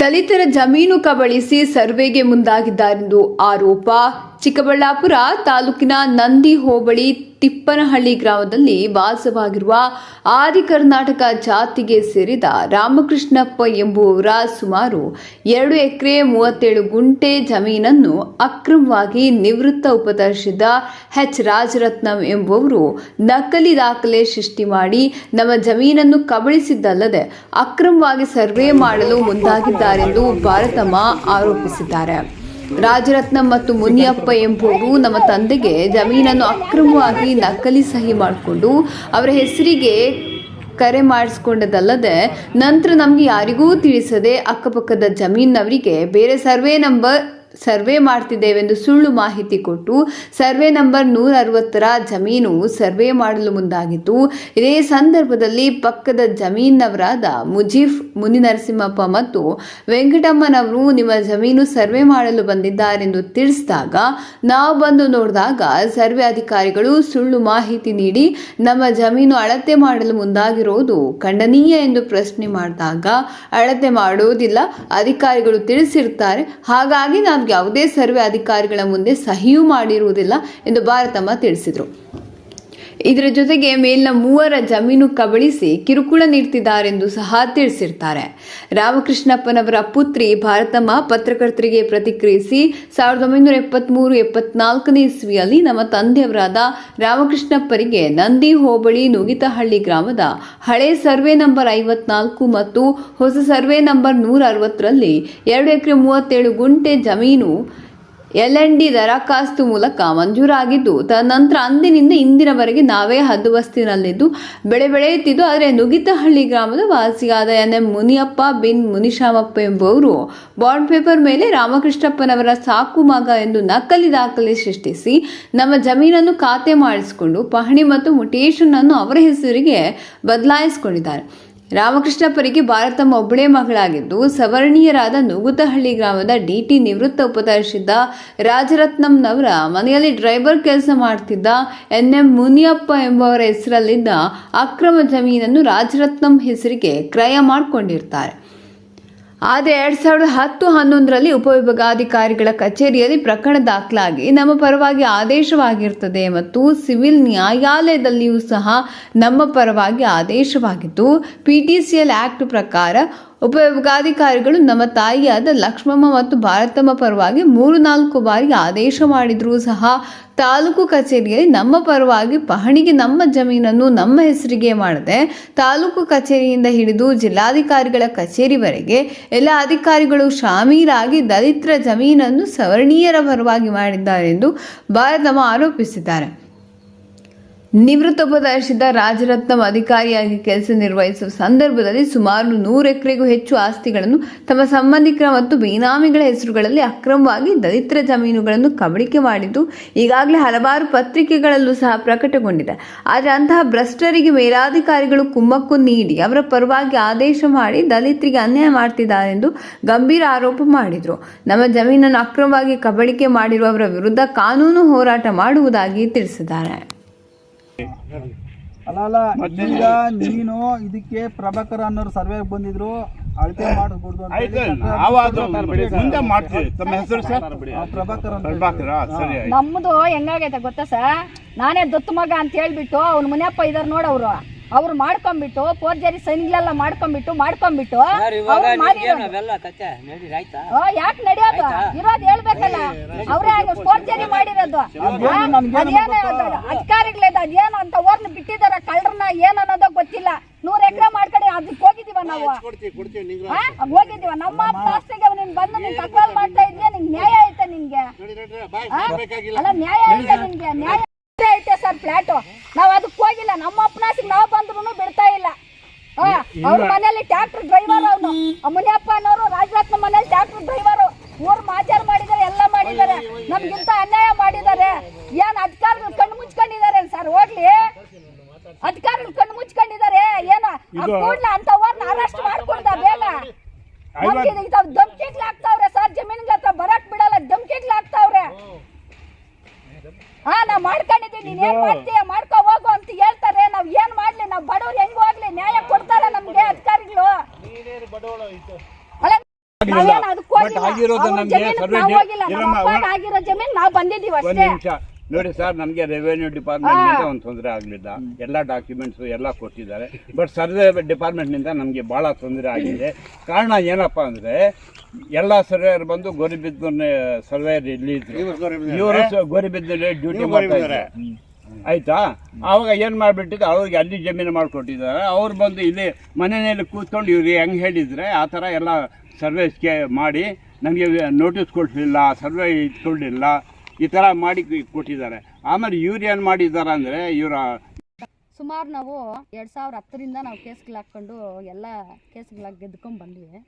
ದಲಿತರ ಜಮೀನು ಕಬಳಿಸಿ ಸರ್ವೆಗೆ ಮುಂದಾಗಿದ್ದಾರೆಂದು ಆರೋಪ. ಚಿಕ್ಕಬಳ್ಳಾಪುರ ತಾಲೂಕಿನ ನಂದಿ ಹೋಬಳಿ ತಿಪ್ಪನಹಳ್ಳಿ ಗ್ರಾಮದಲ್ಲಿ ವಾಸವಾಗಿರುವ ಆದಿ ಕರ್ನಾಟಕ ಜಾತಿಗೆ ಸೇರಿದ ರಾಮಕೃಷ್ಣಪ್ಪ ಎಂಬುವವರ ಸುಮಾರು 2 ಎಕರೆ 37 ಗುಂಟೆ ಜಮೀನನ್ನು ಅಕ್ರಮವಾಗಿ ನಿವೃತ್ತ ಉಪತಹಶೀಲ್ದಾರ್ ಎಚ್ ರಾಜರತ್ನಂ ಎಂಬುವರು ನಕಲಿ ದಾಖಲೆ ಸೃಷ್ಟಿ ಮಾಡಿ ನಮ್ಮ ಜಮೀನನ್ನು ಕಬಳಿಸಿದ್ದಲ್ಲದೆ ಅಕ್ರಮವಾಗಿ ಸರ್ವೆ ಮಾಡಲು ಮುಂದಾಗಿದ್ದಾರೆಂದು ಭಾರತಮ್ಮ ಆರೋಪಿಸಿದ್ದಾರೆ. ರಾಜರತ್ನಂ ಮತ್ತು ಮುನಿಯಪ್ಪ ಎಂಬುವರು ನಮ್ಮ ತಂದೆಗೆ ಜಮೀನನ್ನು ಅಕ್ರಮವಾಗಿ ನಕಲಿ ಸಹಿ ಮಾಡಿಕೊಂಡು ಅವರ ಹೆಸರಿಗೆ ಕರೆ ಮಾಡಿಸಿಕೊಂಡದಲ್ಲದೆ ನಂತರ ನಮಗೆ ಯಾರಿಗೂ ತಿಳಿಸದೆ ಅಕ್ಕಪಕ್ಕದ ಜಮೀನವರಿಗೆ ಬೇರೆ ಸರ್ವೆ ಮಾಡ್ತಿದ್ದೇವೆಂದು ಸುಳ್ಳು ಮಾಹಿತಿ ಕೊಟ್ಟು ಸರ್ವೆ ನಂಬರ್ 160ರ ಜಮೀನು ಸರ್ವೆ ಮಾಡಲು ಮುಂದಾಗಿತ್ತು. ಇದೇ ಸಂದರ್ಭದಲ್ಲಿ ಪಕ್ಕದ ಜಮೀನವರಾದ ಮುಜೀಫ್, ಮುನಿನರಸಿಂಹಪ್ಪ ಮತ್ತು ವೆಂಕಟಮ್ಮನವರು ನಿಮ್ಮ ಜಮೀನು ಸರ್ವೆ ಮಾಡಲು ಬಂದಿದ್ದಾರೆಂದು ತಿಳಿಸಿದಾಗ ನಾವು ಬಂದು ನೋಡಿದಾಗ ಸರ್ವೆ ಅಧಿಕಾರಿಗಳು ಸುಳ್ಳು ಮಾಹಿತಿ ನೀಡಿ ನಮ್ಮ ಜಮೀನು ಅಳತೆ ಮಾಡಲು ಮುಂದಾಗಿರುವುದು ಖಂಡನೀಯ ಎಂದು ಪ್ರಶ್ನೆ ಮಾಡಿದಾಗ ಅಳತೆ ಮಾಡೋದಿಲ್ಲ, ಅಧಿಕಾರಿಗಳು ತಿಳಿಸಿರುತ್ತಾರೆ, ಹಾಗಾಗಿ ನಾವು ಯಾವುದೇ ಸರ್ವೆ ಅಧಿಕಾರಿಗಳ ಮುಂದೆ ಸಹಿಯೂ ಮಾಡಿರುವುದಿಲ್ಲ ಎಂದು ಭಾರತಮ್ಮ ತಿಳಿಸಿದರು. ಇದರ ಜೊತೆಗೆ ಮೇಲಿನ 3 ಜಮೀನು ಕಬಳಿಸಿ ಕಿರುಕುಳ ನೀಡುತ್ತಿದ್ದಾರೆಂದು ಸಹ ತಿಳಿಸಿರ್ತಾರೆ. ರಾಮಕೃಷ್ಣಪ್ಪನವರ ಪುತ್ರಿ ಭಾರತಮ್ಮ ಪತ್ರಕರ್ತರಿಗೆ ಪ್ರತಿಕ್ರಿಯಿಸಿ 1973-74ನೇ ಇಸ್ವಿಯಲ್ಲಿ ನಮ್ಮ ತಂದೆಯವರಾದ ರಾಮಕೃಷ್ಣಪ್ಪರಿಗೆ ನಂದಿ ಹೋಬಳಿ ನುಗಿತಹಳ್ಳಿ ಗ್ರಾಮದ ಹಳೆ ಸರ್ವೆ ನಂಬರ್ 54 ಮತ್ತು ಹೊಸ ಸರ್ವೆ ನಂಬರ್ 160ರಲ್ಲಿ 2 ಎಕರೆ 37 ಗುಂಟೆ ಜಮೀನು LND ದರಖಾಸ್ತು ಮೂಲಕ ಮಂಜೂರಾಗಿದ್ದು, ತದನಂತರ ಅಂದಿನಿಂದ ಇಂದಿನವರೆಗೆ ನಾವೇ ಹದ್ದುಬಸ್ತಿನಲ್ಲಿದ್ದು ಬೆಳೆ ಬೆಳೆಯುತ್ತಿದ್ದು. ಆದರೆ ನುಗಿತಹಳ್ಳಿ ಗ್ರಾಮದ ವಾಸಿಯಾದ NM ಮುನಿಯಪ್ಪ ಬಿನ್ ಮುನಿಶಾಮಪ್ಪ ಎಂಬುವರು ಬಾಂಡ್ ಪೇಪರ್ ಮೇಲೆ ರಾಮಕೃಷ್ಣಪ್ಪನವರ ಸಾಕು ಮಗ ಎಂದು ನಕಲಿ ದಾಖಲೆ ಸೃಷ್ಟಿಸಿ ನಮ್ಮ ಜಮೀನನ್ನು ಖಾತೆ ಮಾಡಿಸಿಕೊಂಡು ಪಹಣಿ ಮತ್ತು ಮುಟೇಶನ್ ಅನ್ನು ಅವರ ಹೆಸರಿಗೆ ಬದಲಾಯಿಸಿಕೊಂಡಿದ್ದಾರೆ. ರಾಮಕೃಷ್ಣಪ್ಪರಿಗೆ ಭಾರತಮ್ಮ ಒಬ್ಬಳೇ ಮಗಳಾಗಿದ್ದು, ಸವರ್ಣೀಯರಾದ ನುಗುತಹಳ್ಳಿ ಗ್ರಾಮದ DT ನಿವೃತ್ತ ಉಪತಹಶೀಲ್ದಾರ್ ರಾಜರತ್ನಂನವರ ಮನೆಯಲ್ಲಿ ಡ್ರೈವರ್ ಕೆಲಸ ಮಾಡ್ತಿದ್ದ NM ಮುನಿಯಪ್ಪ ಎಂಬುವರ ಹೆಸರಲ್ಲಿದ್ದ ಅಕ್ರಮ ಜಮೀನನ್ನು ರಾಜರತ್ನಂ ಹೆಸರಿಗೆ ಕ್ರಯ ಮಾಡಿಕೊಂಡಿರ್ತಾರೆ. ಆದರೆ 2010-11ರಲ್ಲಿ ಉಪವಿಭಾಗಾಧಿಕಾರಿಗಳ ಕಚೇರಿಯಲ್ಲಿ ಪ್ರಕರಣ ದಾಖಲಾಗಿ ನಮ್ಮ ಪರವಾಗಿ ಆದೇಶವಾಗಿರುತ್ತದೆ ಮತ್ತು ಸಿವಿಲ್ ನ್ಯಾಯಾಲಯದಲ್ಲಿಯೂ ಸಹ ನಮ್ಮ ಪರವಾಗಿ ಆದೇಶವಾಗಿದ್ದು, PTCL ಆಕ್ಟ್ ಪ್ರಕಾರ ಉಪವಿಭಾಗಾಧಿಕಾರಿಗಳು ನಮ್ಮ ತಾಯಿಯಾದ ಲಕ್ಷ್ಮಮ್ಮ ಮತ್ತು ಭಾರತಮ್ಮ ಪರವಾಗಿ 3-4 ಬಾರಿ ಆದೇಶ ಮಾಡಿದರೂ ಸಹ ತಾಲೂಕು ಕಚೇರಿಯಲ್ಲಿ ನಮ್ಮ ಪರವಾಗಿ ಪಹಣಿಗೆ ನಮ್ಮ ಜಮೀನನ್ನು ನಮ್ಮ ಹೆಸರಿಗೆ ಮಾಡದೆ ತಾಲೂಕು ಕಚೇರಿಯಿಂದ ಹಿಡಿದು ಜಿಲ್ಲಾಧಿಕಾರಿಗಳ ಕಚೇರಿವರೆಗೆ ಎಲ್ಲ ಅಧಿಕಾರಿಗಳು ಶಾಮೀಲಾಗಿ ದಲಿತರ ಜಮೀನನ್ನು ಸವರ್ಣೀಯರ ಪರವಾಗಿ ಮಾಡಿದ್ದಾರೆ ಎಂದು ಭಾರತಮ್ಮ ಆರೋಪಿಸಿದ್ದಾರೆ. ನಿವೃತ್ತ ಉಪತಹಶೀಲ್ದಾರ್ ರಾಜರತ್ನಂ ಅಧಿಕಾರಿಯಾಗಿ ಕೆಲಸ ನಿರ್ವಹಿಸುವ ಸಂದರ್ಭದಲ್ಲಿ ಸುಮಾರು 100 ಎಕರೆಗೂ ಹೆಚ್ಚು ಆಸ್ತಿಗಳನ್ನು ತಮ್ಮ ಸಂಬಂಧಿಕರ ಮತ್ತು ಬೇನಾಮಿಗಳ ಹೆಸರುಗಳಲ್ಲಿ ಅಕ್ರಮವಾಗಿ ದಲಿತರ ಜಮೀನುಗಳನ್ನು ಕಬಳಿಕೆ ಮಾಡಿದ್ದು ಈಗಾಗಲೇ ಹಲವಾರು ಪತ್ರಿಕೆಗಳಲ್ಲೂ ಸಹ ಪ್ರಕಟಗೊಂಡಿದೆ. ಆದರೆ ಅಂತಹ ಭ್ರಷ್ಟರಿಗೆ ಮೇಲಾಧಿಕಾರಿಗಳು ಕುಮ್ಮಕ್ಕು ನೀಡಿ ಅವರ ಪರವಾಗಿ ಆದೇಶ ಮಾಡಿ ದಲಿತರಿಗೆ ಅನ್ಯಾಯ ಮಾಡ್ತಿದ್ದಾರೆ ಎಂದು ಗಂಭೀರ ಆರೋಪ ಮಾಡಿದರು. ನಮ್ಮ ಜಮೀನನ್ನು ಅಕ್ರಮವಾಗಿ ಕಬಳಿಕೆ ಮಾಡಿರುವವರ ವಿರುದ್ಧ ಕಾನೂನು ಹೋರಾಟ ಮಾಡುವುದಾಗಿ ತಿಳಿಸಿದ್ದಾರೆ. ಅಲ್ಲ ಈಗ ನೀನು ಇದಕ್ಕೆ ಪ್ರಭಾಕರ್ ಅನ್ನೋರು ಸರ್ವೆ ಬಂದಿದ್ರು, ಅಳತೆ ಮಾಡಬಹುದು ನಮ್ದು ಹೆಂಗಾಗೈತೆ ಗೊತ್ತಾ ಸರ್, ನಾನೇ ದತ್ತು ಮಗ ಅಂತ ಹೇಳ್ಬಿಟ್ಟು ಅವ್ನ ಮುನಿಯಪ್ಪ ಇದಾರೆ ನೋಡ, ಅವ್ರು ಮಾಡ್ಕೊಂಡ್ಬಿಟ್ಟು ಫೋರ್ಜರಿ ಸೈನ್ಗಳೆಲ್ಲ ಮಾಡ್ಕೊಂಡ್ಬಿಟ್ಟು ಯಾಕೆ ನಡೆಯೋದು ಇರೋದು ಹೇಳ್ಬೇಕಲ್ಲ, ಅವ್ರೇ ಫೋರ್ಜರಿ ಮಾಡಿರೋದು. ಅಧಿಕಾರಿಗಳೇದ ಅದೇನು ಅಂತ ಓರ್ನ ಬಿಟ್ಟಿದಾರ ಕಳ್ಳರನ್ನ ಏನನ್ನೋದೋ ಗೊತ್ತಿಲ್ಲ. 100 ಎಕರೆ ಮಾಡ್ಕೊಂಡು ಅದಕ್ಕೆ ಹೋಗಿದೀವ ನಾವು, ಹೋಗಿದೀವ ನಮ್ಮ ಆಸ್ತಿಗೆ ನೀನ್ ಬಂದು ನೀನ್ ತಕರಾರು ಮಾಡ್ತಾ ಇದ್ಯಾ, ನಿಂಗೆ ನ್ಯಾಯ ಐತೆ ನಿನ್ಗೆ? ಅಲ್ಲ ನ್ಯಾಯ ಐತೆ ನಿನ್ಗೆ? ನ್ಯಾಯ ಐತೆ ಸರ್ ಫ್ಲಾಟು, ನಾವ್ ಅದಕ್ಕೆ ಹೋಗಿಲ್ಲ. ನಮ್ಮ ಅಪ್ಪನಾಸಿಗೆ ನಾವು ಬಂದ್ರು ಬಿಡ್ತಾ ಇಲ್ಲ. ಅವ್ರ ಮನೇಲಿ ಟ್ರ್ಯಾಕ್ಟರ್ ಡ್ರೈವರ್, ಅವನು ಮುನಿಯಪ್ಪ ಅನ್ನೋರು ರಾಜರತ್ನ ಮನೇಲಿ ಟ್ರ್ಯಾಕ್ಟರ್ ಡ್ರೈವರು. ಊರ್ ಮಾಚಾರ ಮಾಡಿದ್ದಾರೆ, ಎಲ್ಲ ಮಾಡಿದ್ದಾರೆ, ನಮ್ಗಿಂತ ಅನ್ಯಾಯ ಮಾಡಿದ್ದಾರೆ. ಏನ್ ಅಧಿಕಾರಿಗಳು ಕಣ್ಣು ಮುಚ್ಕೊಂಡಿದ್ದಾರೆ ಸರ್? ಹೋಗ್ಲಿ, ಅಧಿಕಾರಿಗಳು ಕಣ್ಣು ಮುಚ್ಕೊಂಡಿದ್ದಾರೆ ಏನೋ ಕೂಡ್ಲ ಅಂತ ಅರೆಸ್ಟ್ ಮಾಡ್ಕೊಡ್ದ ಬೇಗ. ಧಮ್ಕಿಗ್ಲಾಗ್ತಾವ್ರೆ ಸರ್, ಜಮೀನ್ಗಳ ಹತ್ರ ಬರಕ್ ಬಿಡಲ್ಲ, ಧಮ್ಕಿಗ್ಲಾಗ್ತಾವ್ರೆ. ನಾವ್ ಮಾಡ್ಕೊಂಡಿದೀವಿ, ನೀನ್ ಏನ್ ಮಾಡ್ತೀಯ ಮಾಡ್ಕೊ ಹೋಗು ಅಂತ ಹೇಳ್ತಾರೆ. ನಾವ್ ಏನ್ ಮಾಡ್ಲಿ? ನಾವ್ ಬಡವ್ರು ಹೆಂಗ್ ಹೋಗ್ಲಿ? ನ್ಯಾಯ ಕೊಡ್ತಾರ ನಮ್ಗೆ ಅಧಿಕಾರಿಗಳು? ನಾವೇನು ಅದಕ್ಕೆ ಬಟ್ ಆಗಿರೋದು ನಮಗೆ ಸರ್ವೆ ಆಗಿರೋ ಜಮೀನ್ ನಾವು ಬಂದಿದ್ದೀವಿ ಒಂದು ಅಷ್ಟೇ. ನಿಮಿಷ ನೋಡಿ ಸರ್, ನಮಗೆ ರೆವೆನ್ಯೂ ಡಿಪಾರ್ಟ್ಮೆಂಟ್ ಒಂದು ತೊಂದರೆ ಆಗಲಿಲ್ಲ, ಎಲ್ಲ ಡಾಕ್ಯುಮೆಂಟ್ಸ್ ಎಲ್ಲ ಕೊಟ್ಟಿದ್ದಾರೆ. ಬಟ್ ಸರ್ವೆ ಡಿಪಾರ್ಟ್ಮೆಂಟ್ನಿಂದ ನಮಗೆ ಭಾಳ ತೊಂದರೆ ಆಗಿದೆ. ಕಾರಣ ಏನಪ್ಪ ಅಂದರೆ ಎಲ್ಲ ಸರ್ವೇಯರ್ ಬಂದು ಗೋರಿಬಿದ್ದೂರಿನ ಸರ್ವೇಯರ್ ಇಲ್ಲಿ ಇವರು ಗೋರಿಬಿದ್ದೂರಲ್ಲಿ ಡ್ಯೂಟಿ ಮಾಡ್ತಾರೆ ಆಯ್ತಾ. ಆವಾಗ ಏನು ಮಾಡಿಬಿಟ್ಟಿದ್ದು, ಅವ್ರಿಗೆ ಅಲ್ಲಿ ಜಮೀನು ಮಾಡಿಕೊಟ್ಟಿದ್ದಾರೆ. ಅವ್ರು ಬಂದು ಇಲ್ಲಿ ಮನೆಯಲ್ಲಿ ಕೂತ್ಕೊಂಡು ಇವ್ರಿಗೆ ಹೆಂಗೆ ಹೇಳಿದರೆ ಆ ಥರ ಎಲ್ಲ ಸರ್ವೇಸ್ಗೆ ಮಾಡಿ ನಮಗೆ ನೋಟಿಸ್ ಕೊಡಲಿಲ್ಲ, ಸರ್ವೆ ಇಟ್ಕೊಂಡಿಲ್ಲ, ಈ ಥರ ಮಾಡಿ ಕೊಟ್ಟಿದ್ದಾರೆ. ಆಮೇಲೆ ಇವ್ರು ಏನು ಮಾಡಿದ್ದಾರೆ ಅಂದರೆ ಇವರ ಸುಮಾರು ನಾವು 2010ರಿಂದ ನಾವು ಕೇಸ್ಗಳು ಹಾಕ್ಕೊಂಡು ಎಲ್ಲ ಕೇಸ್ಗಳಾಗಿ ಗೆದ್ಕೊಂಡು ಬಂದ್ವಿ.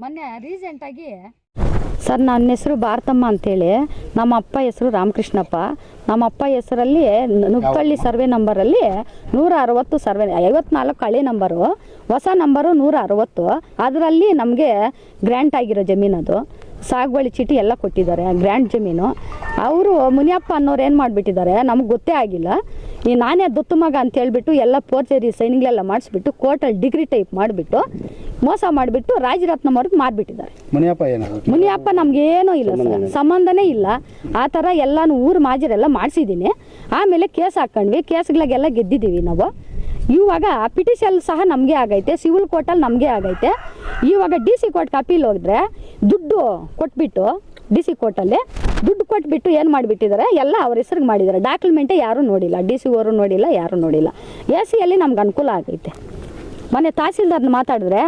ಮೊನ್ನೆ ರೀಸೆಂಟಾಗಿ ಸರ್, ನನ್ನ ಹೆಸರು ಭಾರತಮ್ಮ ಅಂತೇಳಿ, ನಮ್ಮ ಅಪ್ಪ ಹೆಸರು ರಾಮಕೃಷ್ಣಪ್ಪ. ನಮ್ಮ ಅಪ್ಪ ಹೆಸರಲ್ಲಿ ನುಗ್ಕಳ್ಳಿ ಸರ್ವೆ ನಂಬರಲ್ಲಿ 160 ಸರ್ವೆ 54 ಹಳೆ ನಂಬರು, ಹೊಸ ನಂಬರು 160. ಅದರಲ್ಲಿ ನಮಗೆ ಗ್ರ್ಯಾಂಟ್ ಆಗಿರೋ ಜಮೀನದು, ಸಾಗುವಳಿ ಚೀಟಿ ಎಲ್ಲ ಕೊಟ್ಟಿದ್ದಾರೆ, ಗ್ರ್ಯಾಂಟ್ ಜಮೀನು. ಅವರು ಮುನಿಯಪ್ಪ ಅನ್ನೋರು ಏನು ಮಾಡಿಬಿಟ್ಟಿದ್ದಾರೆ, ನಮಗೆ ಗೊತ್ತೇ ಆಗಿಲ್ಲ. ಈ ನಾನೇ ದತ್ತು ಮಗ ಅಂತ ಹೇಳ್ಬಿಟ್ಟು ಎಲ್ಲ ಫೋರ್ಜರಿ ಸೈನ್ಗಳೆಲ್ಲ ಮಾಡಿಸ್ಬಿಟ್ಟು ಕೋರ್ಟಲ್ಲಿ ಡಿಗ್ರಿ ಟೈಪ್ ಮಾಡಿಬಿಟ್ಟು ಮೋಸ ಮಾಡಿಬಿಟ್ಟು ರಾಜರತ್ನಂ ಅವ್ರಿಗೆ ಮಾರ್ಬಿಟ್ಟಿದ್ದಾರೆ. ಮುನಿಯಪ್ಪ ನಮಗೇನೂ ಇಲ್ಲ ಸರ್, ಸಂಬಂಧನೇ ಇಲ್ಲ. ಆ ಥರ ಎಲ್ಲನೂ ಊರು ಮಾಜರೆಲ್ಲ ಮಾಡಿಸಿದ್ದೀನಿ. ಆಮೇಲೆ ಕೇಸ್ ಹಾಕ್ಕೊಂಡ್ವಿ, ಕೇಸ್ಗಳಿಗೆಲ್ಲ ಗೆದ್ದಿದ್ದೀವಿ ನಾವು. ಇವಾಗ ಪಿಟಿಷನ್ ಸಹ ನಮಗೆ ಆಗೈತೆ, ಸಿವಿಲ್ ಕೋರ್ಟಲ್ಲಿ ನಮಗೆ ಆಗೈತೆ. ಇವಾಗ DC ಕೋರ್ಟ್ಗೆ ಅಪೀಲ್ ಹೋಗಿದ್ರೆ ದುಡ್ಡು ಕೊಟ್ಬಿಟ್ಟು DC ಕೋರ್ಟಲ್ಲಿ ದುಡ್ಡು ಕೊಟ್ಬಿಟ್ಟು ಏನು ಮಾಡಿಬಿಟ್ಟಿದ್ದಾರೆ, ಎಲ್ಲ ಅವ್ರ ಹೆಸ್ರಿಗೆ ಮಾಡಿದ್ದಾರೆ. ಡಾಕ್ಯುಮೆಂಟೇ ಯಾರೂ ನೋಡಿಲ್ಲ, DC ಅವರು ನೋಡಿಲ್ಲ, ಯಾರೂ ನೋಡಿಲ್ಲ. AC ನಮ್ಗೆ ಅನುಕೂಲ ಆಗೈತೆ. ಮೊನ್ನೆ ತಹಸೀಲ್ದಾರ್ನ ಮಾತಾಡಿದ್ರೆ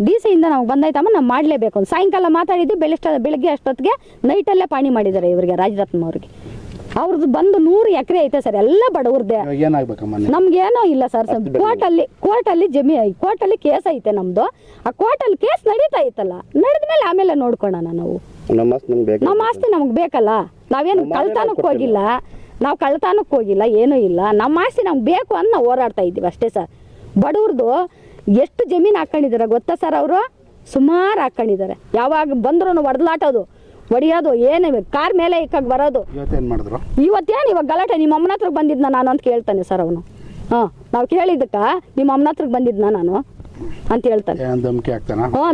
DC ನಮ್ಗೆ ಬಂದಾಯ್ತಮ್ಮ ನಾವು ಮಾಡಲೇಬೇಕು ಅಂತ. ಸಾಯಂಕಾಲ ಮಾತಾಡಿದ್ದು ಬೆಳಗ್ಗೆ ಅಷ್ಟೊತ್ತಿಗೆ ನೈಟಲ್ಲೇ ಪಾಣಿ ಮಾಡಿದ್ದಾರೆ ಇವರಿಗೆ, ರಾಜರತ್ನಂ ಅವ್ರಿಗೆ. ಅವ್ರದ್ದು ಬಂದು 100 ಎಕರೆ ಐತೆ ಸರ್, ಎಲ್ಲ ಬಡವ್ರದ್ದೇ. ನಮ್ಗೇನೋ ಇಲ್ಲ ಸರ್. ಕೋರ್ಟಲ್ಲಿ ಕೇಸ್ ಐತೆ ನಮ್ದು. ಆ ಕೋರ್ಟಲ್ಲಿ ಕೇಸ್ ನಡೀತಾ ಐತಲ್ಲ, ನಡೆದ್ಮೇಲೆ ಆಮೇಲೆ ನೋಡ್ಕೊಳ್ಳೋಣ ನಾವು. ನಮ್ಮ ಆಸ್ತಿ ನಮ್ಗೆ ಬೇಕಲ್ಲ. ನಾವೇನು ಕಳ್ತನಕ್ಕೆ ಹೋಗಿಲ್ಲ, ಏನೂ ಇಲ್ಲ. ನಮ್ಮ ಆಸ್ತಿ ನಮ್ಗೆ ಬೇಕು ಅಂತ ನಾವು ಹೋರಾಡ್ತಾ ಇದ್ದೀವಿ ಅಷ್ಟೇ ಸರ್. ಬಡವ್ರದ್ದು ಎಷ್ಟು ಜಮೀನು ಹಾಕೊಂಡಿದ್ದಾರೆ ಗೊತ್ತಾ ಸರ್, ಅವರು ಸುಮಾರು ಹಾಕೊಂಡಿದ್ದಾರೆ. ಯಾವಾಗ ಬಂದ್ರು ಹೊಡಿಯೋದು, ಏನೇ ಕಾರ್ ಮೇಲೆ ಇಕ್ಕಾಗ ಬರೋದು. ಇವತ್ತೇನು ಇವಾಗ ಗಲಾಟೆ, ನಿಮ್ಮ ಅಮ್ಮನ ಹತ್ರಕ್ಕೆ ಬಂದಿದ್ನ ನಾನು ಅಂತ ಕೇಳ್ತಾನೆ ಸರ್ ಅವನು. ನಾವು ಕೇಳಿದ್ದಕ್ಕ ನಿಮ್ಮ ಅಮ್ಮನ ಹತ್ರಕ್ಕೆ ಬಂದಿದ್ನ ನಾನು ಅಂತ ಹೇಳ್ತಾನೆ.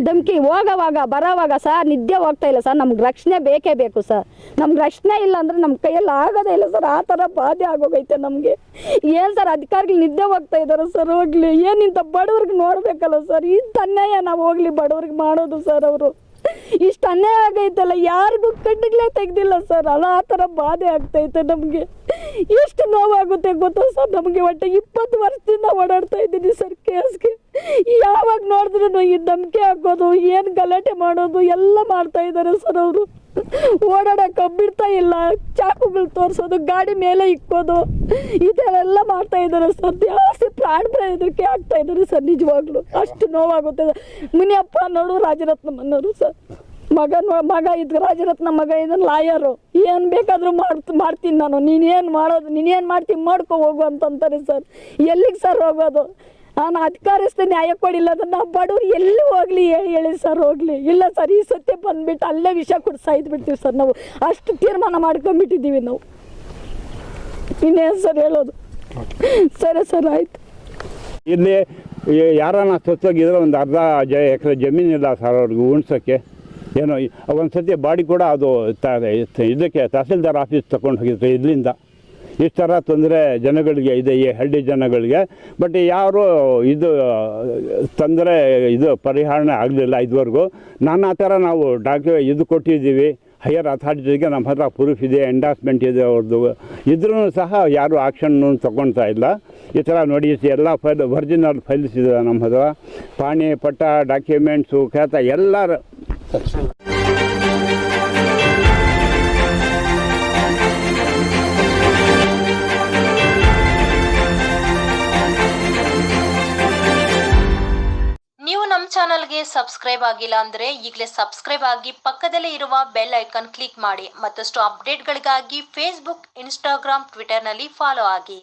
ಧಮ್ಕಿ ಹೋಗೋವಾಗ ಬರೋವಾಗ ಸರ್ ನಿದ್ದೆ ಹೋಗ್ತಾ ಇಲ್ಲ ಸರ್. ನಮ್ಗೆ ರಕ್ಷಣೆ ಬೇಕೇ ಬೇಕು ಸರ್. ನಮ್ಗೆ ರಕ್ಷಣೆ ಇಲ್ಲ ಅಂದ್ರೆ ನಮ್ಮ ಕೈಯಲ್ಲಿ ಆಗೋದೇ ಇಲ್ಲ ಸರ್. ಆ ಥರ ಬಾಧೆ ಆಗೋಗೈತೆ ನಮಗೆ. ಏನು ಸರ್, ಅಧಿಕಾರಿಗಳು ನಿದ್ದೆ ಹೋಗ್ತಾ ಇದ್ದಾರೆ ಸರ್. ಹೋಗ್ಲಿ, ಏನಿಂತ ಬಡವ್ರಿಗೆ ನೋಡ್ಬೇಕಲ್ಲ ಸರ್. ಇಂಥ ಅನ್ಯಾಯ ನಾವು ಹೋಗ್ಲಿ ಬಡವ್ರಿಗೆ ಮಾಡೋದು ಸರ್. ಅವರು ಇಷ್ಟು ಅನ್ಯಾಯ ಆಗೈತಲ್ಲ, ಯಾರಿಗೂ ಕಣ್ಣಿಗ್ಲೇ ತೆಗ್ದಿಲ್ಲ ಸರ್. ಅಲ್ಲ, ಆ ಥರ ಬಾಧೆ ಆಗ್ತೈತೆ ನಮಗೆ. ಎಷ್ಟು ನೋವಾಗುತ್ತೆ ಗೊತ್ತಾ ಸರ್ ನಮಗೆ. ಒಟ್ಟೆ 20 ವರ್ಷದಿಂದ ಓಡಾಡ್ತಾ ಇದ್ದೀನಿ ಸರ್ ಕೇಸ್ಗೆ. ಯಾವಾಗ ನೋಡಿದ್ರು ಈ ಧಮ್ಕಿ ಹಾಕೋದು, ಏನು ಗಲಾಟೆ ಮಾಡೋದು ಎಲ್ಲ ಮಾಡ್ತಾ ಇದ್ದಾರೆ ಸರ್. ಅವರು ಓಡಾಡಕ್ಕೆ ಬಿಡ್ತಾ ಇಲ್ಲ, ಚಾಕುಗಳು ತೋರಿಸೋದು, ಗಾಡಿ ಮೇಲೆ ಇಕ್ಕೋದು, ಇದೆಲ್ಲ ಮಾಡ್ತಾ ಇದ್ದಾರೆ ಸರ್. ಜಾಸ್ತಿ ಪ್ರಾಣ ಹೆದರಿಕೆ ಆಗ್ತಾ ಇದ್ದಾರೆ ಸರ್. ನಿಜವಾಗ್ಲು ಅಷ್ಟು ನೋವಾಗುತ್ತೆ. ಮುನಿಯಪ್ಪ ಅನ್ನೋರು ರಾಜರತ್ನಂ ಅನ್ನೋರು ಸರ್. ಮಗ ಇದ್ ರಾಜರತ್ನಂ ಮಗ ಇದನ್ನ ಲಾಯರು. ಏನು ಬೇಕಾದರೂ ಮಾಡ್ತೀನಿ ನಾನು, ನೀನೇನು ಮಾಡ್ತೀನಿ ಮಾಡ್ಕೊ ಹೋಗು ಅಂತಂತಾರೆ ಸರ್. ಎಲ್ಲಿಗೆ ಸರ್ ಹೋಗೋದು? ನಾನು ಅಧಿಕಾರಿಸ್ತೆ ನ್ಯಾಯ ಕೊಡಿಲ್ಲ ಅಂದ್ರೆ ನಾವು ಬಡವ್ರು ಎಲ್ಲಿ ಹೋಗ್ಲಿ ಹೇಳಿ ಸರ್. ಹೋಗ್ಲಿ ಇಲ್ಲ ಸರ್, ಈ ಸತ್ಯ ಬಂದ್ಬಿಟ್ಟು ಅಲ್ಲೇ ವಿಷ ಕೊಟ್ಟು ಸಾಯ್ದುಬಿಡ್ತೀವಿ ಸರ್. ನಾವು ಅಷ್ಟು ತೀರ್ಮಾನ ಮಾಡ್ಕೊಂಡ್ಬಿಟ್ಟಿದ್ದೀವಿ ನಾವು. ಇನ್ನೇನು ಸರ್ ಹೇಳೋದು? ಸರಿ ಸರ್, ಆಯ್ತು. ಇಲ್ಲಿ ಯಾರನ್ನ ಸತ್ತೋಗಿದ್ರೆ ಒಂದು ಅರ್ಧ ಎಕರೆ ಜಮೀನಿಲ್ಲ ಸರ್ ಅವ್ರಿಗೆ ಉಣ್ಸೋಕ್ಕೆ. ಏನೋ ಒಂದು ಸತಿ ಬಾಡಿ ಕೂಡ ಅದು ಇದಕ್ಕೆ ತಹಸೀಲ್ದಾರ್ ಆಫೀಸ್ ತಗೊಂಡು ಹೋಗಿದ್ರು. ಇಲ್ಲಿಂದ ಇಷ್ಟು ಥರ ತೊಂದರೆ ಜನಗಳಿಗೆ ಇದೆ, ಈ ಹಳ್ಳಿ ಜನಗಳಿಗೆ. ಬಟ್ ಯಾರು ಇದು ತೊಂದರೆ ಪರಿಹಾರ ಆಗಲಿಲ್ಲ ಇದುವರೆಗೂ. ನಾನಾ ಥರ ನಾವು ಇದು ಕೊಟ್ಟಿದ್ದೀವಿ ಹೈಯರ್ ಅಥಾರಿಟಿಗೆ. ನಮ್ಮ ಹತ್ರ ಪ್ರೂಫ್ ಇದೆ, ಎಂಡಾಸ್ಮೆಂಟ್ ಇದೆ ಅವ್ರದ್ದು. ಇದ್ರೂ ಸಹ ಯಾರು ಆಕ್ಷನ್ ತೊಗೊಳ್ತಾ ಇಲ್ಲ. ಈ ಥರ ನೋಡಿ, ಎಲ್ಲ ಒರಿಜಿನಲ್ ಫೈಲ್ಸ್ ಇದೆ ನಮ್ಮ ಹತ್ರ. ಪಾಣಿ ಪಟ್ಟ ಡಾಕ್ಯುಮೆಂಟ್ಸು ಖಾತಾ ಎಲ್ಲರ ನೀವು ನಮ್ಮ ಚಾನಲ್ಗೆ ಸಬ್ಸ್ಕ್ರೈಬ್ ಆಗಿಲ್ಲ ಅಂದ್ರೆ ಈಗಲೇ ಸಬ್ಸ್ಕ್ರೈಬ್ ಆಗಿ ಪಕ್ಕದಲ್ಲೇ ಇರುವ ಬೆಲ್ ಐಕಾನ್ ಕ್ಲಿಕ್ ಮಾಡಿ. ಮತ್ತಷ್ಟು ಅಪ್ಡೇಟ್ಗಳಿಗಾಗಿ ಫೇಸ್ಬುಕ್, ಇನ್ಸ್ಟಾಗ್ರಾಮ್, ಟ್ವಿಟರ್ನಲ್ಲಿ ಫಾಲೋ ಆಗಿ.